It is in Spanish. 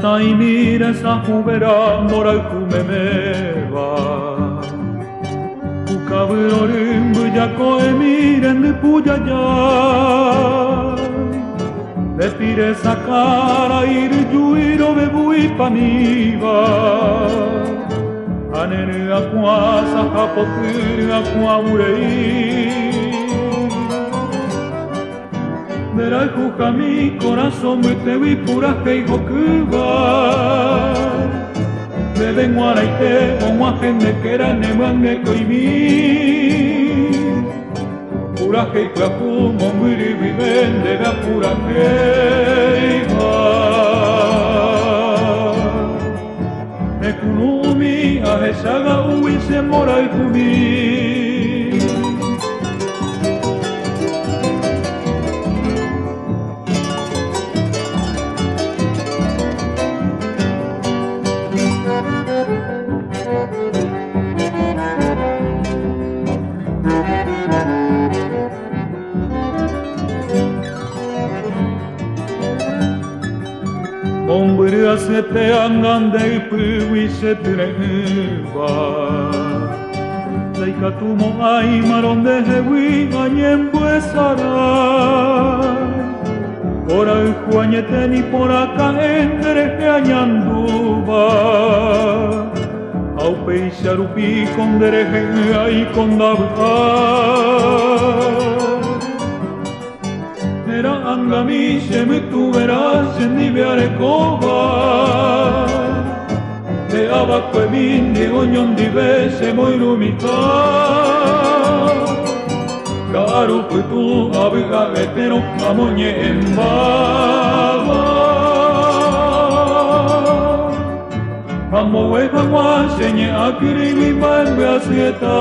Tai mira esa jubera moral kumemeba Ukabrorim bujako emiren de puya ya De pire esa cara ir yuiro bebui paniba Anene aqua sahapotir aqua urei Verá juja mi corazón me te vi pura que hijo cuba de venguara y te como a gente que era nemangue coimi pura que hijo como miri viven de la pura que iba me kunumi a esa gaui se mora el kumi Hombre se te andan de piwi se te neva Daika tumo ai maron de hewi añen buesara Ora el juañete ni por acá entre que añanduba Au peixarupi con dereje ai con dabha Era angami se me tu verás en mi bearecoba De abaco e min de oñón di se moi lumita Caro que tu abiga vetero amoñe en baba Amo e jamás señe a kiri mi mal beasieta